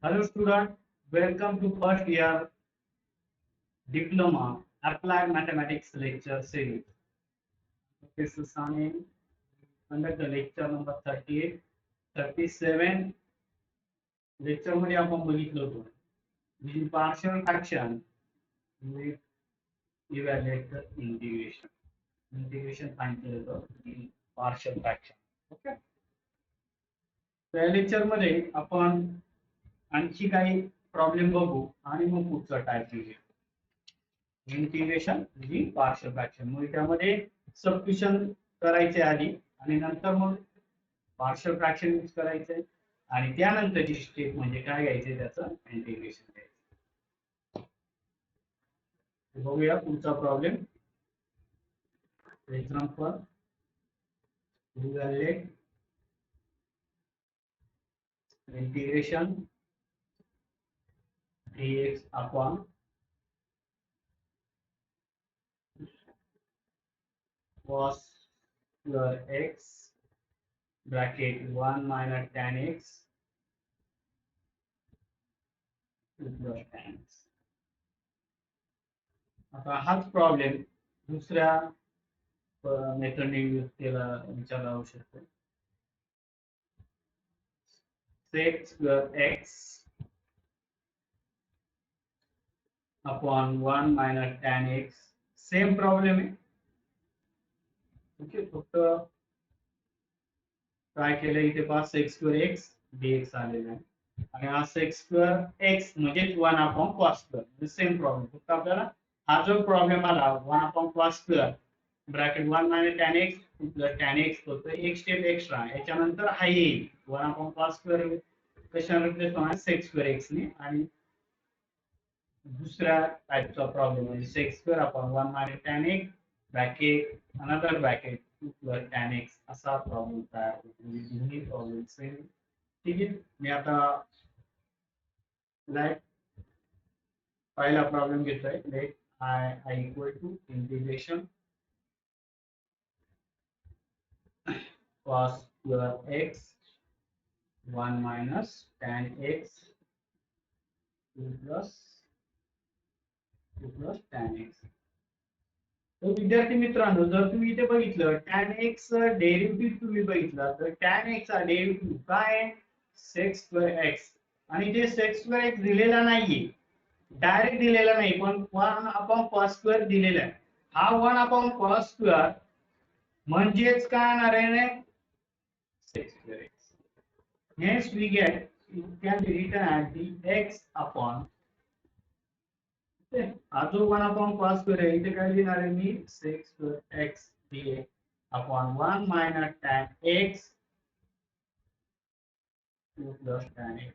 Hello student, welcome to first year diploma applied mathematics lecture series. This is Sami. Conduct the lecture number 38, 37 lecture मध्ये आपण बघितलं होतं partial fraction with evaluate the integration find केलं होतं partial fraction. Okay, त्या lecture मध्ये आपण आणखी काही प्रॉब्लेम बघू आणि मग पुढचा टाइप घेऊ. इंटिग्रेशन म्हणजे पार्शियल फ्रॅक्शन, मग त्यामध्ये सबस्टिट्यूशन करायचे आधी आणि नंतर मग पार्शियल फ्रॅक्शन यूज करायचे आणि त्यानंतरची स्टेप म्हणजे काय घ्यायचे त्याचं इंटिग्रेशन घ्यायचं. बघूया पुढचा problem. Example evaluate integration dx upon cos square x bracket 1 minus tan x plus tan x. आता हाच प्रॉब्लेम दुसऱ्या मेथडने यूज केला विचारला जाऊ शकतो. sec square x upon 1 minus tan x same problem आहे. ओके, फक्त काय केलं इथे पहा sec square x dx आलेला आहे आणि हा sec square x म्हणजे 1 upon cos square same problem. फक्त आपल्याला हा जो प्रॉब्लेम आला 1 upon cos square bracket 1 minus tan x plus tan x फक्त एक स्टेप एक्स्ट्रा याच्यानंतर हा येईल 1 upon cos square कशाने रिप्लेस होणार sec square x ने आणि दूसरा टाइपचा प्रॉब्लेम म्हणजे sec square upon 1 minus tan x bracket another bracket 2 plus tan x असा प्रॉब्लेम तयार होतो. म्हणजे दोन्ही प्रॉब्लेम सेम. ठीक आहे, मी आता लाईक पहिला प्रॉब्लेम घेतोय. Let i equal to integration cos square x 1 minus tan x 2 plus tan x. तर विद्यार्थी मित्रांनो, जर तुम्ही इथे बघितलं tan x डेरिव्हेटिव्ह तुम्ही बघितला तर tan x चा डेरिव्हेटिव्ह काय आहे sec square x आणि ते sec square x दिलेला नाहीये, डायरेक्ट दिलेला नाही, पण 1 upon cos square दिलेला आहे. हा 1 upon cos square म्हणजेच काय येणार आहे sec square x. Hence we get it can be written as dx upon हा जो 1 upon cos square आहे इथे काय लिहिणार आहे मी sec square x dx upon 1 minus tan x 2 plus tan x.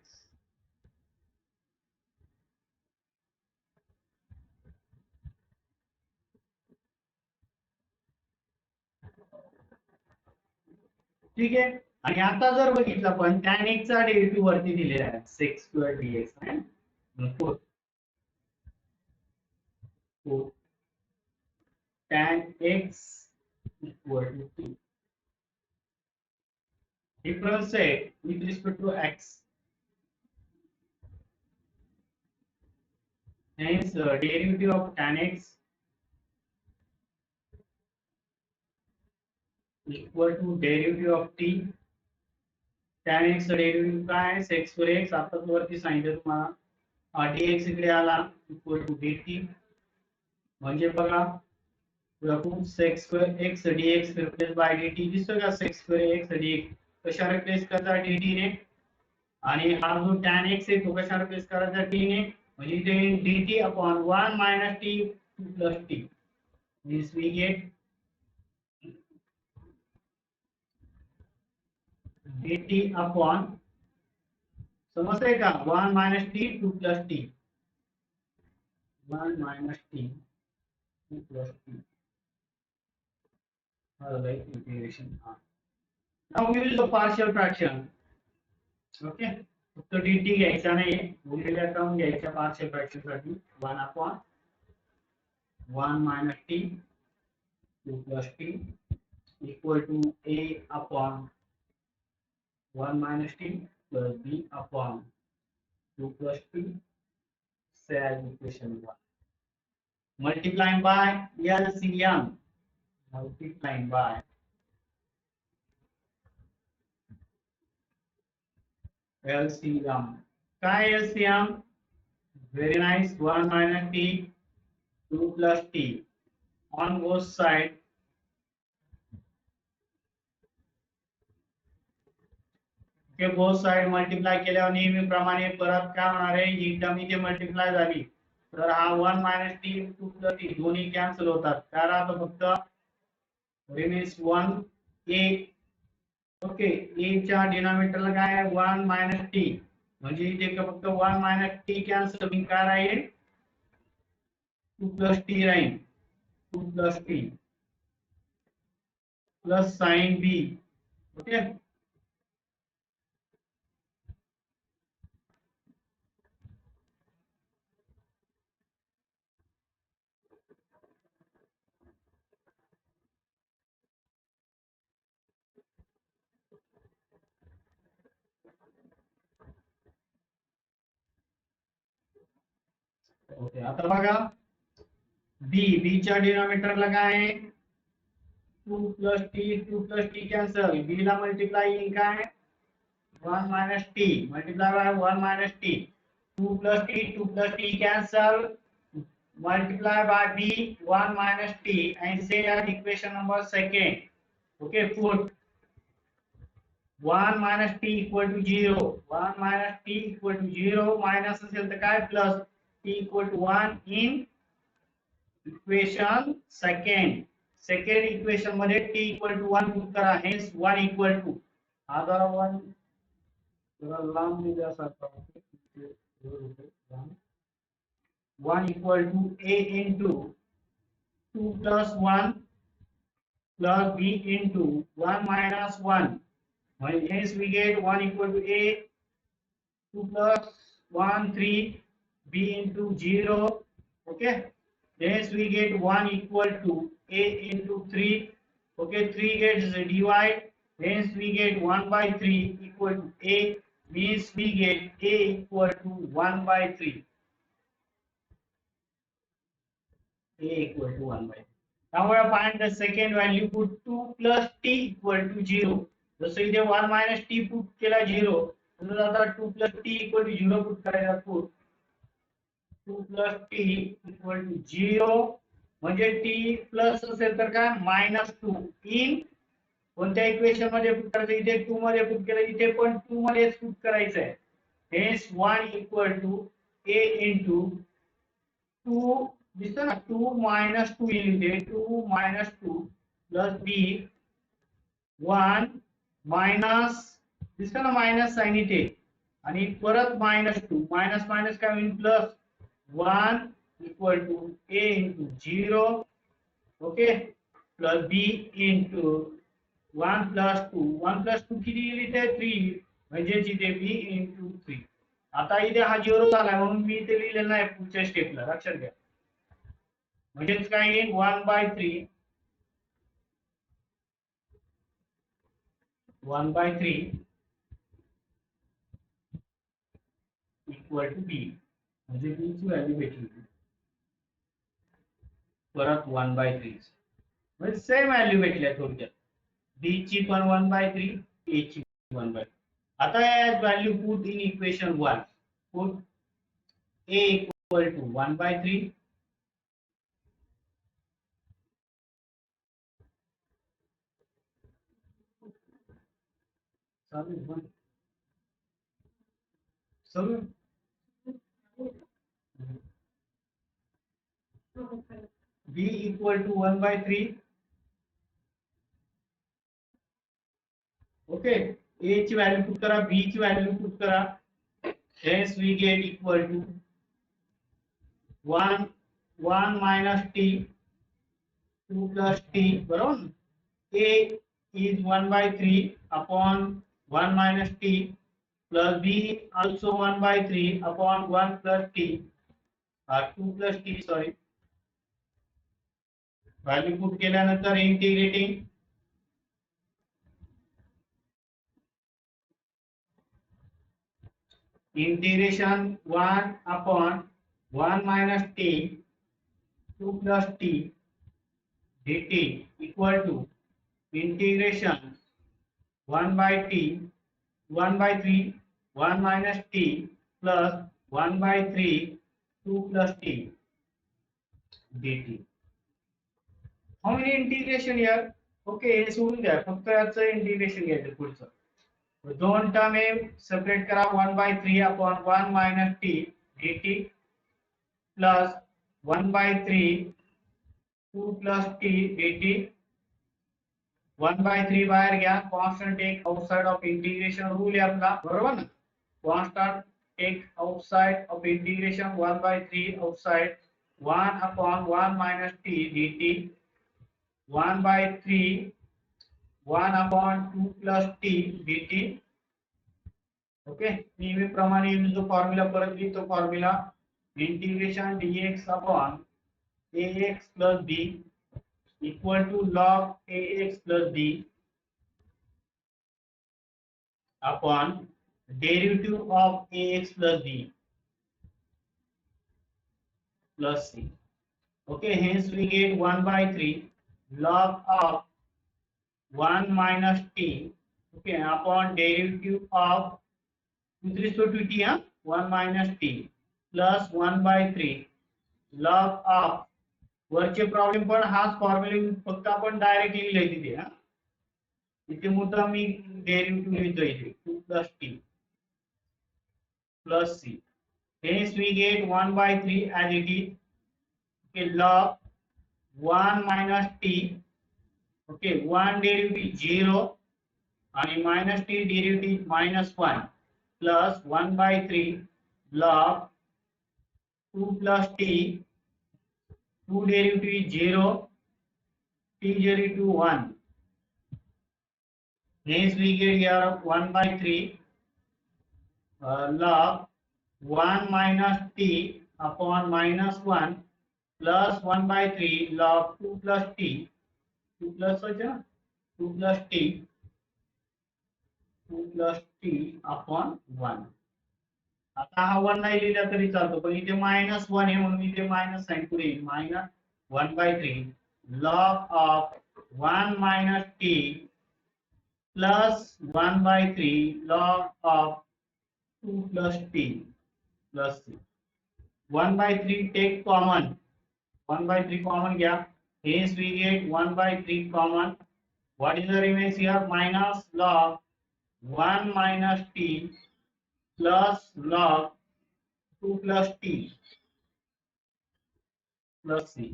ठीक आहे, आणि आता जर बघितलं पण tan x चा डेरिव्हेटिव्ह वरती दिलेला आहे sec square dx आहे. tan x equal to t. Difference है with respect to x. Hence derivative of tan x equal to derivative of t. tan x derivative काय आहे sec square x. आता वरती सांगितलं तुम्हाला dx इकडे आला equal to dt म्हणजे बघा sec square x dx replace by dt दिसतो का sec square x dx कशा रिप्लेस करायचा dt ने आणि हा जो tan x आहे तो कशा रिप्लेस करायचा t ने म्हणजे इथे dt upon 1 minus t plus t means we get dt upon समजतंय का 1 minus t 2 plus t 1 minus t 2 plus t. Right integration. Now we will do partial fraction. Okay, फक्त dt घ्यायचा नाही, उरलेल्या टर्म घ्यायच्या पार्शियल फ्रॅक्शन साठी 1 upon 1 minus t 2 plus t equal to a upon 1 minus t plus b upon 2 plus t, say as equation 1. Multiplying by LCM. Multiplying by LCM. Kai LCM? Very nice. 1 minus t, 2 plus t. On both sides. Okay, both side multiply केल्यावर नेहमीप्रमाणे परत काय होणार आहे, ही term इथे multiply झाली तर हा 1 मायनस टी 2 प्लस टी दोन्ही कॅन्सल होतात. काय राहतं फक्त रिमेन्स 1 ए. ओके, ए च्या डिनॉमिनेटरला काय आहे 1 मायनस टी, म्हणजे इथे फक्त 1 मायनस टी कॅन्सल होईल. काय राहील 2 प्लस टी राहील. 2 plus t plus sine b. Okay, okay. आता बघा बी, बी च्या डिनॉमिनेटरला काय आहे 2 प्लस टी कॅन्सल. बी ला मल्टिप्लाय येईल काय 1 minus t multiplied by 1 minus t. 2 plus t cancel. Multiply by b 1 minus t and say as equation number second. Okay, put 1 minus t equal to 0. 1 minus t equal to 0 minus असेल तर काय plus t equal to 1 in equation second. Second equation मध्ये t equal to 1 put करा. Hence 1 equal to other one लांब दिल्यासारखा 1 equal to a into 2 plus 1 plus b into 1 minus 1. Hence we get 1 equal to a, 2 plus 1 3, b into 0. Okay, hence we get 1 equal to a into 3. Okay, 3 gets divide, hence we get 1 by 3 equal to a, means we get a equal to 1 by 3. A equal to 1 by 3. Now we find the second value, put 2 plus t equal to 0. जसं इथे 1 minus t put केला 0, तसंच आता 2 plus t equal to 0 put करायचा. put 2 plus t equal to 0, म्हणजे t plus असेल तर काय मायनस 2 इन कोणत्या इक्वेशन मध्ये पुट करायचं, इथे 2 मध्ये पुट केलं, इथे पण 2 मध्येच पुट करायचं आहे. Hence 1 equal to a into 2 दिसतं ना 2 minus 2 येईल इथे 2 minus 2 plus b 1 minus दिसतं ना मायनस साइन इथे आणि परत minus 2 मायनस मायनस काय होईल plus 1 equal to a into 0. Okay, plus b into 1 plus 2. 1 plus 2 किती येईल इथे 3, म्हणजे इथे b into 3. आता इथे हा 0 झाला म्हणून मी इथे लिहिलेलं नाही पुढच्या स्टेपला, लक्षात घ्या. म्हणजेच काय येईल 1 by 3 1 by 3 equal to b, म्हणजे b ची व्हॅल्यू भेटली परत 1 by 3, म्हणजे सेम व्हॅल्यू भेटल्या थोडक्यात. b ची पण 1 by 3, a ची 1 by 3. आता या value put in equation 1. Put a equal to 1 by 3 sorry b equal to 1 by 3. Okay, a ची व्हॅल्यू पुट करा, b ची व्हॅल्यू पुट करा. hence we get equal to 1 minus t 2 plus t बरोबर. a is 1 by 3 upon 1 minus t plus b also 1 by 3 upon 1 plus t 2 plus t sorry. Value put केल्यानंतर integrating integration 1 upon 1 minus t 2 plus t dt equal to integration 1 by t 1 by 3 1 minus t plus 1 by 3 2 plus t dt. How many integration here? Okay हे सोडून द्या, फक्त याचं integration घ्यायचं पुढचं. दोन term हे सेपरेट करा. 1 by 3 upon 1 minus t dt plus 1 by 3 2 plus t dt. 1 by 3 बाहेर घ्या. Constant take outside of integration rule आहे आपला, बरोबर ना. Constant take outside of integration 1 by 3 outside 1 upon 1 minus t dt 1 by 3 1 upon 2 plus t dt. Okay, नेहमीप्रमाणे मी जो formula परत लिहितो, formula integration dx upon ax plus b equal to log ax plus b upon derivative of ax plus b plus c. Okay, hence we get 1 by 3 log of 1 minus t, okay, upon derivative of with respect to t, 1 minus t plus 1 by 3 log of वरचे problem पण हाच formula फक्त आपण directly लिहिले तिथे. इथे मुद्दा मी derivative लिहितो इथे 2 plus t plus c. Hence we get 1 by 3 as it is. Okay, log 1 minus t. Okay, 1 derivative 0 and minus t derivative minus 1 plus 1 by 3 log 2 plus t 2 derivative 0 t derivative 1. Hence we get here 1 by 3 log 1 minus t upon minus 1 plus 1 by 3 log 2 plus t 2 plus 2 plus t 2 plus t upon 1. आता हा 1 नाही लिहिला तरी चालतो, पण इथे minus 1 आहे म्हणून इथे मायनस साइन पुढे येईल. Minus 1 by 3 log of 1 minus t plus 1 by 3 log of 2 plus t plus c. 1 by 3 take common. 1 by 3 common gya. Hence we get 1 by 3 common. What is the remains here? Minus log 1 minus t plus log 2 plus t plus c.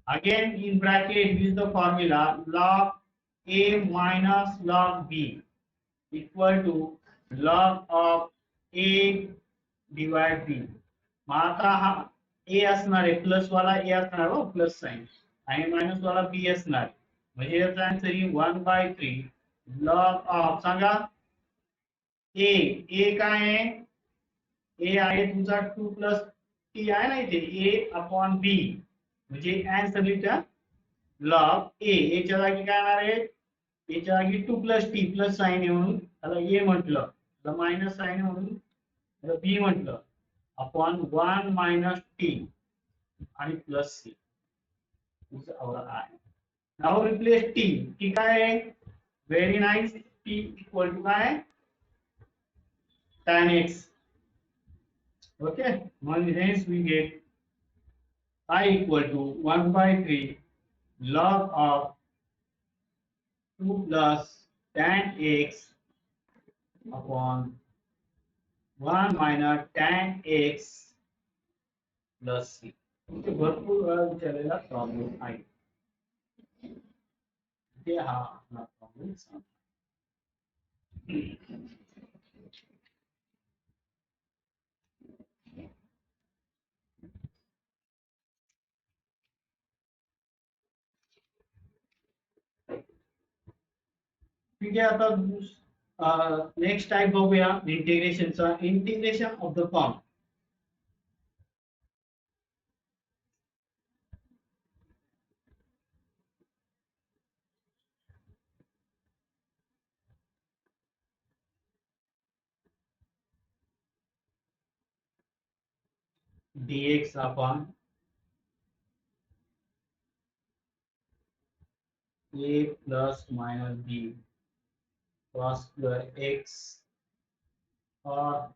Again in bracket use the formula log a minus log b equal to log of a divide b. मग आता हा a असणार आहे, plus वाला a असणार हो, plus sign, आणि minus वाला b असणार. म्हणजे याचा आन्सर आहे 1 by 3 log of, सांगा a काय आहे? a आहे तुमचा 2 plus t आहे ना इथे, a upon b म्हणजे आन्सरच्या लॉग a च्या जागी काय येणार आहे? a च्या जागी 2 plus t प्लस साइन आहे म्हणून त्याला a म्हटलं, त्याला मायनस साइन आहे म्हणून त्याला b म्हटलं, अपॉन 1 minus t आणि plus c is our I. Now replace t. t काय आहे? Very nice. t equal to काय आहे? tan x. ओके, मग hence we get I equal to 1 by 3 log of 2 plus tan x upon 1 minus tan x plus c. इथे भरपूर वेळा विचारलेला problem आहे. ते हा प्रॉब्लेम सांग. ठीक आहे, आता नेक्स्ट टाइप बघूया इंटिग्रेशनचा. Integration of the form. dx upon a plus minus b cos square x or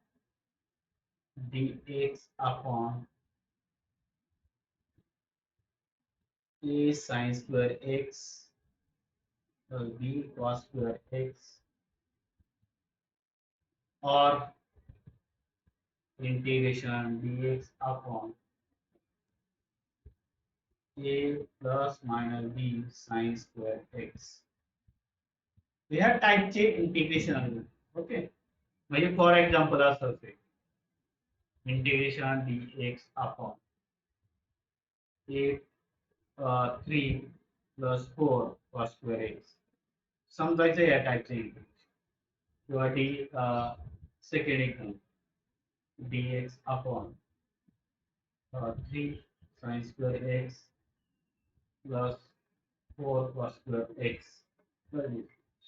dx upon a sin square x plus b cos square x or integration dx upon a plus minus b sin square x. ह्या टाइपचे integration आहे. Okay, म्हणजे for example असं असेल integration dx upon a 3 plus 4 cos square x समजायचं या टाइपचे integration किंवा D second example dx upon 3 sin square x plus 4 cos square x.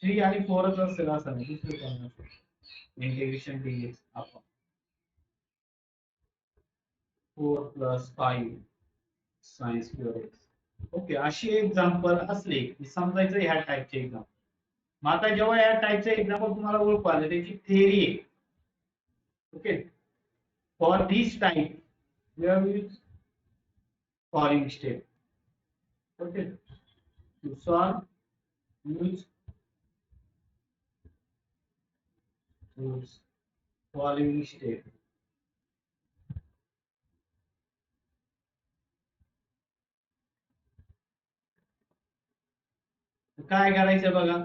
3 आणि 4 असेल असं नाही, दुसरं काही नसेल. Integration dx upon 4 plus 5 sin square x. Okay, अशी एक्झाम्पल असले की समजायचं ह्या टाइपचे एक्झाम्पल. मग आता जेव्हा या टाइपचे एक्झाम्पल तुम्हाला ओळखू आले त्याची थेअरी आहे. Okay, for this type we have use following step. Okay, to solve use following step. काय करायचं बघा.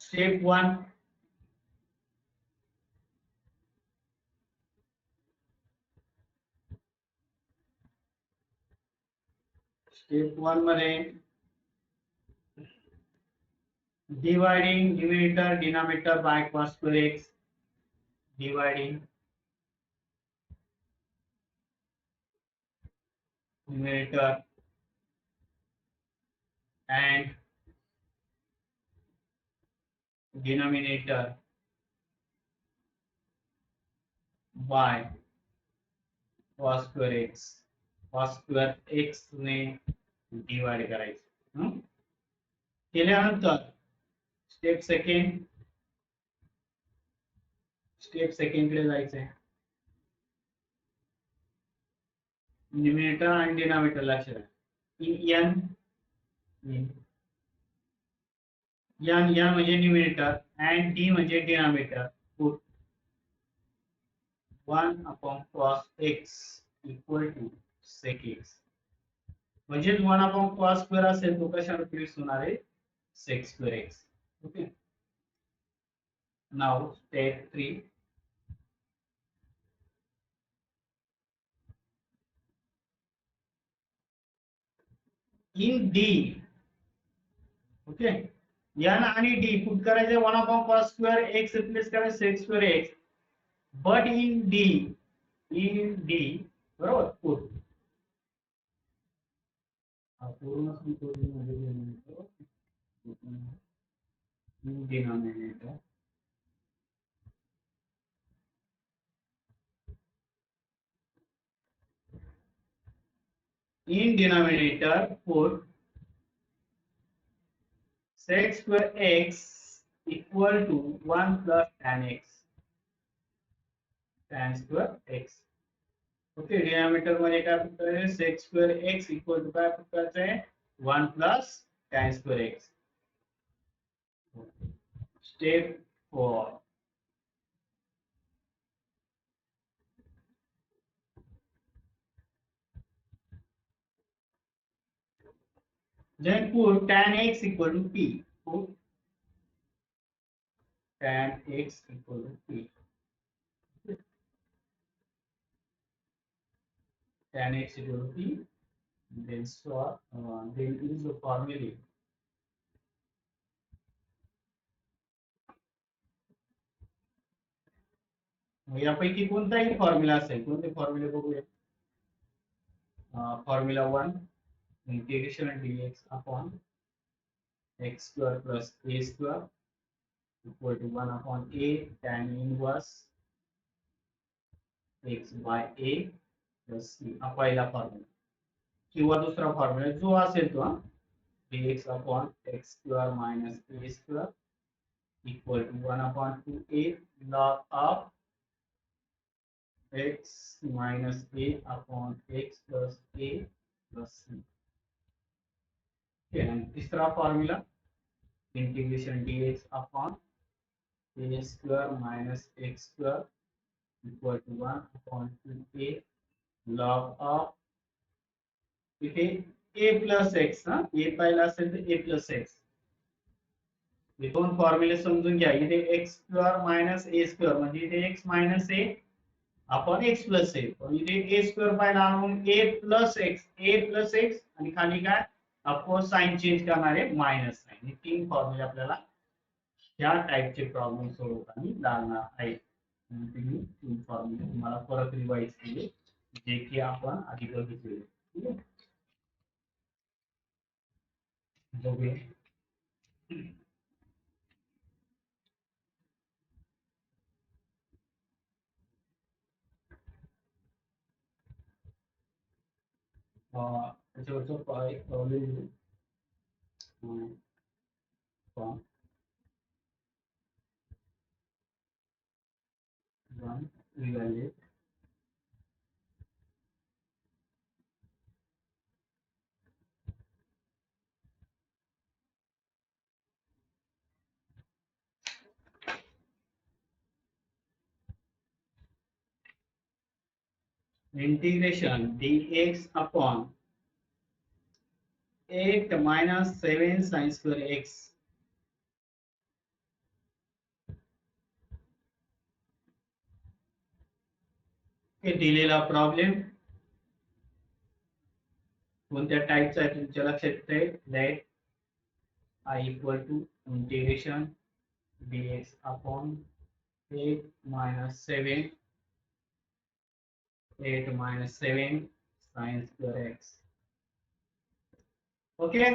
स्टेप 1 स्टेप 1 मध्ये dividing numerator denominator by cos square x, dividing numerator and denominator by cos square x. cos square x ने divide करायचं. केल्यानंतर step second कडे जायचंय. Numerator आणि डिनॉमिनेटर लक्षात ठेवा. n म्हणजे न्यूमरेटर and d म्हणजे denominator. Put 1 upon cos x equal to sec x. म्हणजे 1 upon cos square असेल तो कशावर रिप्लेस होणार आहे, sec square x. Okay, now step 3 in d. Okay, n आणि d पुट करायचे 1 upon cos square x replace करायचे sec square x. But in d बरोबर पुट पूर्ण denominator in denominator put sec square x equal to 1 plus tan x, tan square x. Okay, denominator मध्ये काय put करायचं, sec square x equal to काय put करायचं आहे, 1 plus tan square x. Step 4 then put tan x equal to p. Put tan x equal to p. Tan x equal to p. Then then use the formula. यापैकी कोणताही formula असेल, कोणते फॉर्म्युले बघूया. Formula 1 integration dx upon x square plus a square equal to 1 upon a tan inverse x by a plus c हा पहिला formula किंवा दुसरा फॉर्म्युला जो असेल तो dx upon x square minus a square equal to 1 upon 2a log of x minus a upon x plus a plus c. Okay, and तीसरा formula integration dx upon a square minus x square equal to 1 upon 2a log of इथे a plus x ना a पाहिला असेल तर a plus x हे दोन फॉर्म्युले समजून घ्या इथे x square minus a square म्हणजे इथे x मायनस a आपण x प्लस a पण इथे a स्क्वेअर पाहिला म्हणून a प्लस x आणि खाली काय ऑफकोर्स साइन चेंज करणार आहे मायनस साइन हे तीन फॉर्म्युले आपल्याला या टाइपचे प्रॉब्लेम सोडवताना लागणार आहे तुम्ही तीन फॉर्म्युले तुम्हाला परत रिवाइज केले जे की आपण आधी बघितले ठीक आहे बघूया त्याच्यावरचं problem one evaluate integration dx upon 8 minus 7 sin square x हे दिलेला प्रॉब्लेम कोणत्या टाइपचा आहे तुमच्या लक्षात येते late I equal to integration dx upon 8 minus 7 sin square x okay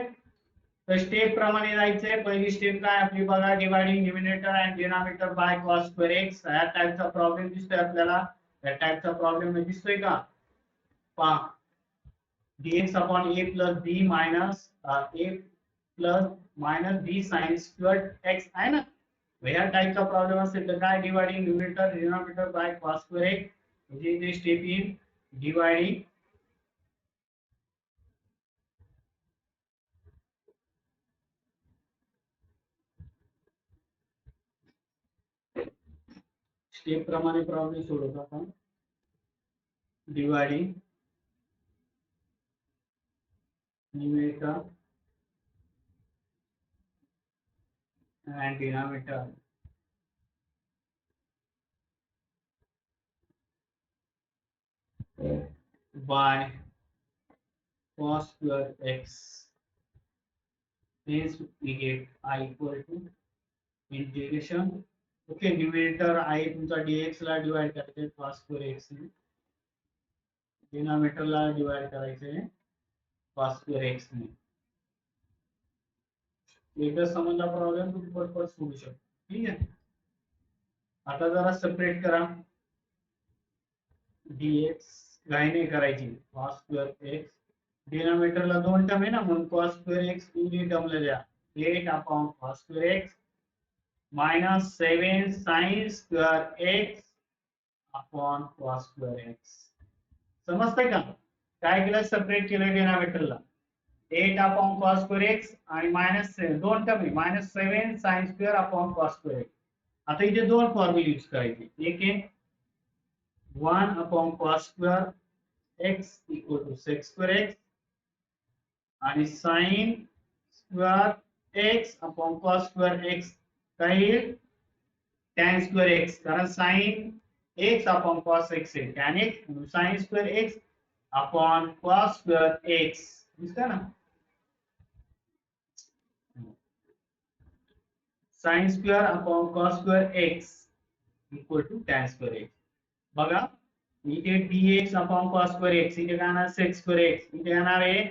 तर स्टेप प्रमाणे जायचंय पहिली स्टेप काय आपली बघा dividing numerator and denominator by cos square x या टाइपचा प्रॉब्लेम दिसतोय आपल्याला या टाइपचा प्रॉब्लेम दिसतोय का पहा dx upon a plus b minus a plus minus b sin squared x आहे ना या टाइपचा प्रॉब्लेम असेल तर काय dividing numerator denominator by cos square x म्हणजे इथे स्टेप इन डिवाइडिंग स्टेप प्रमाणे प्रॉब्लेम सोडवतो आपण dividing numerator and denominator by cos square x means we get I equal to integration okay numerator I तुमचा dx ला divide करायचे cos square x ने denominator ला डिवाइड करायचे cos square x ने एकदा समजला प्रॉब्लेम तुम्ही पटपट सोडू शकता ठीक आहे आता जरा सेपरेट करा dx काय नाही करायची cos square x डिनॉमिनेटर ला दोन टर्म आहे ना म्हणून cos square x दोन्ही टर्मला द्या 8 upon cos square x minus 7 sin square x upon cos square x समजतंय का काय केलं सेपरेट केलं डिनॉमिनेटरला 8 upon cos square x आणि मायनस दोन term minus 7 sin square upon cos square x आता इथे दोन फॉर्म्युले यूज करायचे एक आहे 1 upon cos square x equal to sec square x आणि sin square x upon cos square x काय येईल tan square x कारण sin x upon cos x आहे tan x sin square x upon cos square x दिसतं ना sin square upon cos square x equal to tan square x बघा इथे dx upon cos square x इथे काय येणार sec square x इथे येणार आहे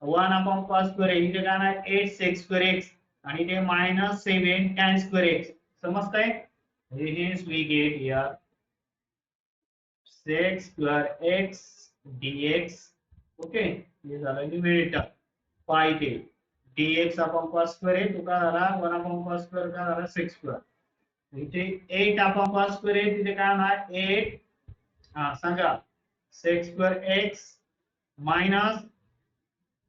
1 upon cos square x इथे काय येणार 8 sec square x आणि इथे minus 7 tan square x समजतंय hence we get here sec square x dx. Okay, हे झालं न्यूमरेटर पाय ते dx अपॉन cos स्क्वेअर आहे, तो काय झाला 1 अपॉन cos स्क्वेअर काय झाला sec स्क्वेअर. इथे 8 अपॉन cos स्क्वेअर आहे, तिथे काय होणार 8 हा सांगा sec square x minus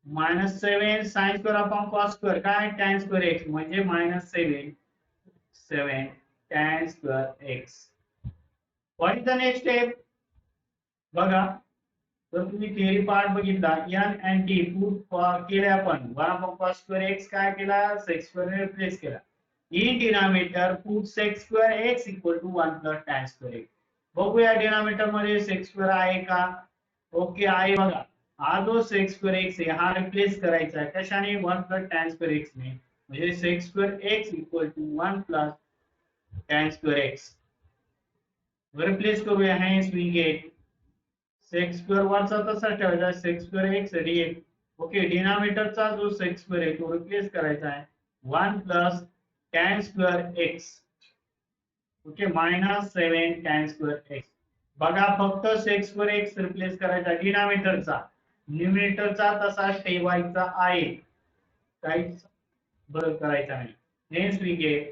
minus 7 sin square upon cos square काय tan स्क्वेअर x म्हणजे minus 7 tan square x. What is the next step बघा. तर तुम्ही थिअरी पार्ट बघितला n and t पुट केले आपण 1 अपॉन cos स्क्वेअर x काय केला sec स्क्वेअर ने रिप्लेस केला. In denominator put sec square x equal to 1 plus tan square x. बघूया डिनॉमिनेटर मध्ये sec स्क्वेअर आहे का. ओके आहे बघा. हा जो sec स्क्वेअर x आहे हा रिप्लेस करायचा आहे कशाने 1 प्लस tan स्क्वेअर x ने म्हणजे sec square x equal to 1 plus tan square x. Replace करूया hence we get sec square वरचा तसा ठेवायचा sec square x dx. Okay डिनॉमिनेटरचा जो sec स्क्वेअर आहे तो रिप्लेस करायचा आहे 1 plus tan square x. Okay minus 7 tan square x. बघा फक्त sec स्क्वेअर x रिप्लेस करायचा डिनॉमिनेटरचा, न्यूमरेटरचा तसाच ठेवायचा आहे, काहीच बदल करायचा नाही. hence we get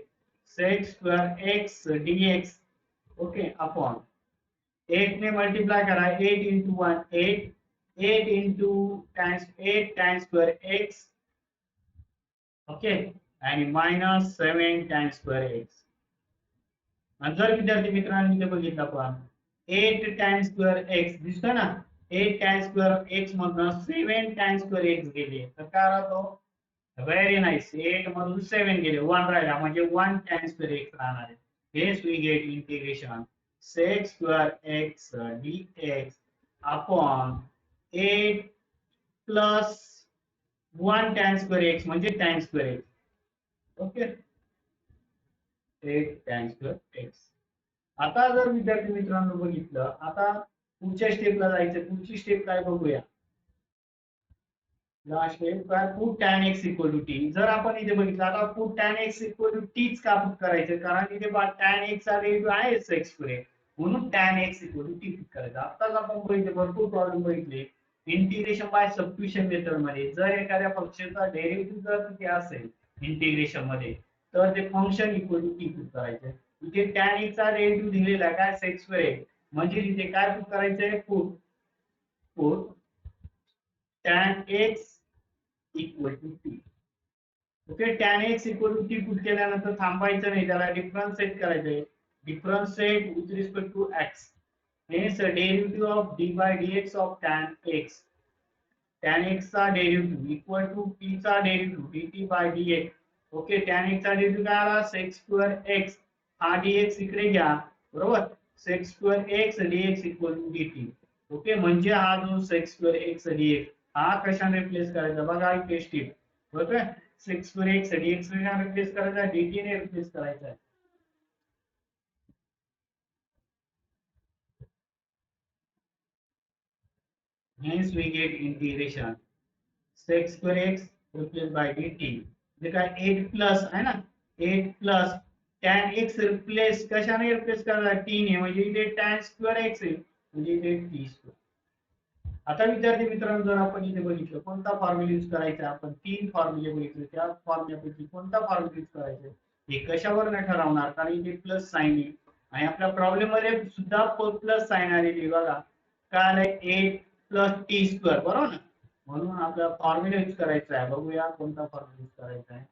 sec square x dx. Okay upon 8 ने मल्टीप्लाई करा 8 into 1 8 into times 8 tan square x. Okay आणि मायनस 7 tan स्क्वेअर x. आणि जर विद्यार्थी मित्रांनी इथे बघितलं आपण 8 tan स्क्वेअर x दिसतं ना 8 tan स्क्वेअर x मधून 7 tan स्क्वेअर x गेले तर काय राहतो व्हेरी नाईस 8 मधून 7 गेले 1 राहिला म्हणजे 1 tan स्क्वेअर x राहणार आहे. हेच we get integration sec square x dx upon 8 plus 1 tan square x म्हणजे tan square x. Okay 8 tan square x. आता जर विद्यार्थी मित्रांनो बघितलं आता पुढच्या स्टेपला जायचं. पुढची स्टेप काय बघूया. लास्ट स्टेप काय put tan x equal to t. जर आपण इथे बघितलं आता put tan x equal to t च का पुट करायचं कारण इथे tan x चा व्हॅल्यू आहे sec स्क्वेअर म्हणून tan x equal to t put करायचं. आताच आपण बघितले भरपूर प्रॉब्लेम बघितले इंटिग्रेशन बाय सबस्टिट्यूशन मेथड मध्ये. जर एखाद्या फंक्शनचा डेरिव्हेटिव्ह जर तिथे असेल इंटिग्रेशन मध्ये तर ते function equal to t put करायचं. इथे tan x चा डेरिव्हेटिव्ह दिलेला आहे काय sec स्क्वेअर म्हणजे इथे काय पुट करायचंय put tan x equal to t. Okay tan x equal to t put केल्यानंतर थांबायचं नाही त्याला डिफरन्शिएट करायचंय. Differentiate with respect to x. Hence derivative of d by dx of tan x. tan x चा derivative equal to t चा derivative dt by dx. Okay tan x चा derivative काय आला sec स्क्वेअर x हा dx इकडे घ्या बरोबर sec square x dx equal to dt. Okay म्हणजे हा जो sec स्क्वेअर x dx हा कशाने रिप्लेस करायचा बघा इथे स्टेप बरोबर sec स्क्वेअर x dx ने रिप्लेस करायचा dt ने रिप्लेस करायचा आहे. Hence we get integration sec square x replaced by dt. जे काय 8 प्लस आहे ना 8 प्लस tan x रिप्लेस कशाने रिप्लेस करायचा t ने म्हणजे इथे tan स्क्वेअर x आहे म्हणजे इथे t स्क्वेअर. आता विद्यार्थी मित्रांनो जर आपण इथे बघितलं कोणता फॉर्म्युला यूज करायचा आपण तीन फॉर्म्युले बघितले त्या फॉर्म्युल्यापैकी कोणता फॉर्म्युला यूज करायचा हे कशावर नाही ठरवणार कारण इथे प्लस साइन आहे आणि आपल्या प्रॉब्लेम मध्ये सुद्धा प्लस साइन आलेली बघा काय आलंय 8 प्लस टी स्क्वेअर बरोबर ना म्हणून आपल्याला फॉर्म्युला यूज करायचा आहे. बघूया कोणता फॉर्म्युला यूज करायचा आहे.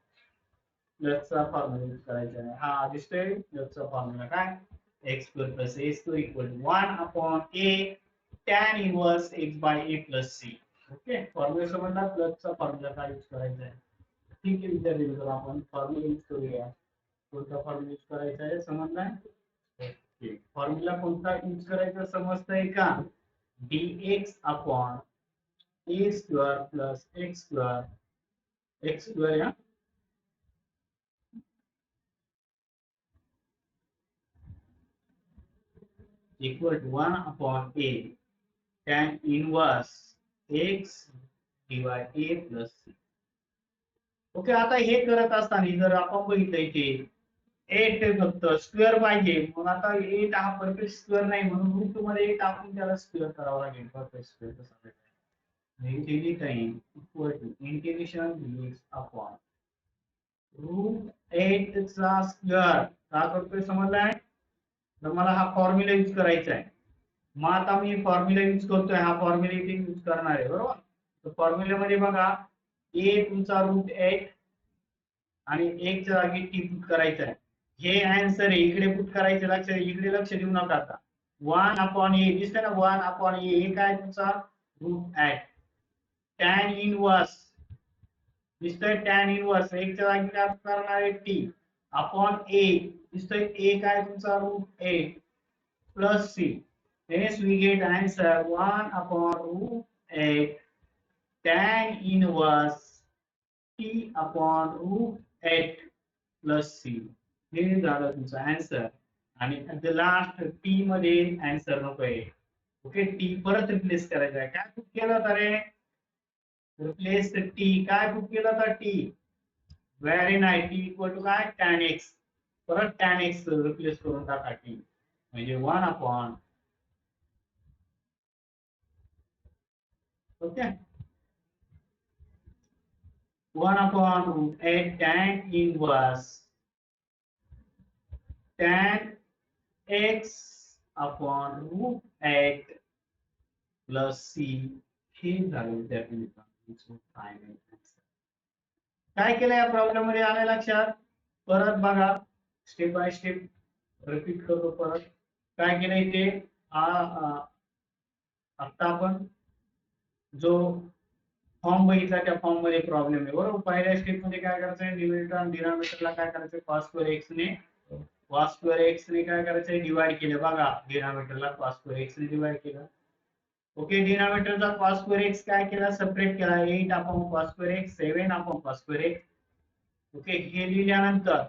प्लसचा फॉर्म्युला यूज करायचा आहे. हा दिसतोय प्लसचा फॉर्म्युला काय x square plus a square equal to 1 upon a tan inverse x by a plus c. Okay formula समजला प्लसचा फॉर्म्युला काय यूज करायचा आहे. ठीक आहे विद्यार्थी मित्रांनो आपण फॉर्म्युला यूज करूया. कोणता फॉर्म्युला यूज करायचा आहे समजलाय. ओके फॉर्म्युला कोणता यूज करायचा समजतंय का dx upon a square plus x square या equal to 1 upon a tan inverse x divide a plus c. Okay आता हे करत असताना जर आपण बघितलं इथे 8 फक्त स्क्वेअर पाहिजे. मग आता 8 हा परफेक्ट स्क्वेअर नाही म्हणून रूट मध्ये टाकून त्याला स्क्वेअर करावा लागेल. परफेक्ट स्क्वेअर कसा भेटेल? Integral time equal to integration dx upon root 8 चा स्क्वेअर. का करतोय समजलाय? तर मला हा फॉर्म्युला यूज करायचा आहे. मग आता मी फॉर्म्युला यूज करतोय. हा फॉर्म्युला इथे यूज करणार आहे बरोबर. तर फॉर्म्युल्यामध्ये बघा a तुमचा रूट 8 आणि 1 च्या जागी t पुट करायचा आहे. हे आन्सर आहे. इकडे पुट करायचं. लक्ष इकडे लक्ष देऊ नका आता. 1 अपॉन a दिसतंय ना 1 अपॉन a हे काय तुमचा रूट 8 tan इनवर्स दिसतोय tan इनवर्स 1 च्या जागी काय करणार आहे t अपॉन a दिसतोय a काय तुमचा root 8 plus c. Hence we get answer 1 upon root 8 tan inverse t upon root 8 plus c. हे झालं तुमचं आन्सर. आणि ॲट द लास्ट टी मध्ये आन्सर नको आहे. ओके टी परत रिप्लेस करायचा आहे. काय पुट केलं होतं रे? Replace t. काय पुट केलं होतं t? Very nice. T equal to काय tan x. परत tan x रिप्लेस करून टाका टी म्हणजे 1 upon okay 1 upon root 8 tan inverse tan x upon root 8 plus c. हे झालं विद्यार्थी काय केलं या प्रॉब्लेम मध्ये आलं लक्षात? परत बघा स्टेप बाय स्टेप रिपीट करतो परत. काय केलं इथे आता आपण जो फॉर्म बघितला त्या फॉर्म मध्ये प्रॉब्लेम आहे बरोबर. पहिल्या स्टेप मध्ये काय करायचंय न्यूमरेटर आणि डिनॉमिनेटरला काय करायचंय cos स्क्वेअर x ने काय करायचंय डिवाइड केलं. बघा डिनॉमिनेटरला cos स्क्वेअर x ने डिवाइड केलं. ओके डिनॉमिनेटरचा cos स्क्वेअर x काय केला सेपरेट केला 8 upon cos square x 7 upon cos square x. Okay हे लिहिल्यानंतर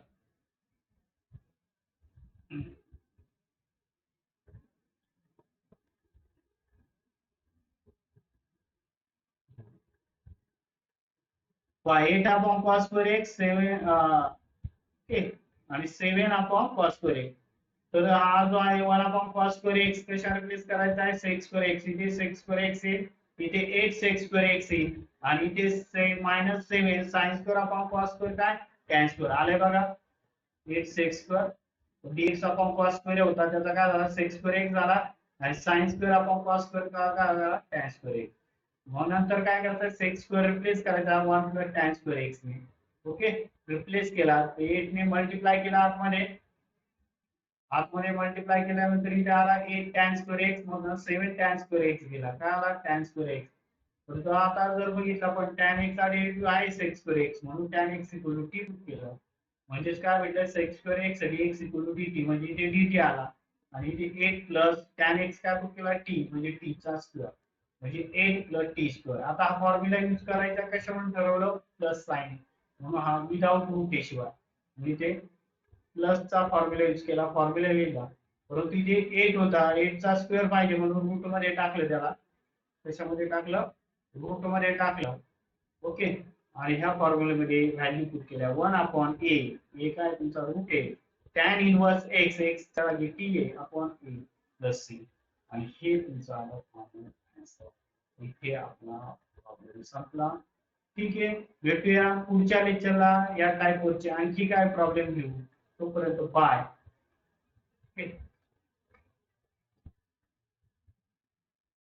eight upon cos square x 7 okay आणि 7 अपॉन cos स्क्वेअर x. तर हा जो आहे 1 अपॉन cos स्क्वेअर x कशा रिप्लेस करायचा आहे sec स्क्वेअर x. इथे sec स्क्वेअर x येईल. इथे 8 sec स्क्वेअर x येईल आणि इथे minus 7 sin square upon cos square काय tan स्क्वेअर आले बघा. 8 sec square dx upon cos square होता त्याचा काय झाला sec स्क्वेअर x झाला आणि sin square upon cos square काय झाला tan स्क्वेअर x. मग नंतर काय करतात sec स्क्वेअर रिप्लेस करायचा 1 प्लस tan स्क्वेअर x ने. ओके रिप्लेस केला 8 ने मल्टिप्लाय केला आतमध्ये मल्टिप्लाय केल्यानंतर इथे आला 8 tan स्क्वेअर x मग 7 tan स्क्वेअर x गेला. काय आला tan स्क्वेअर x. तर आता जर बघितलं पण tan x चा डेरिव्हेटिव्ह आहे sec स्क्वेअर x म्हणून tan x equal to t केलं. म्हणजेच काय भेटलं sec square x dx equal to dt म्हणजे इथे dt आला आणि इथे 8 प्लस tan x काय केला t म्हणजे t चा स्क्वेअर म्हणजे 8 प्लस टी स्क्वेअर. आता हा फॉर्म्युला यूज करायचा कशामध्ये ठरवलं प्लस साइन म्हणून हा विदाउट रूट ए शिवाय म्हणजे ते प्लस चा फॉर्म्युला यूज केला. फॉर्म्युला लिहिला परंतु इथे 8 होता 8 चा स्क्वेअर पाहिजे म्हणून रूट मध्ये टाकलं त्याला. त्याच्यामध्ये टाकलं रूट मध्ये टाकलं. ओके आणि ह्या फॉर्म्युल्यामध्ये व्हॅल्यू पुट केल्या 1 अपॉन ए काय तुमचा रूट ए tan इनवर्स x x च्या जागी t a upon a plus c आणि हे तुमचा आला फॉर्म्युला. इथे आपला प्रॉब्लेम संपला. ठीक आहे भेटूया पुढच्या लेक्चरला या टाइप वरचे आणखी काय प्रॉब्लेम घेऊ. तोपर्यंत बाय.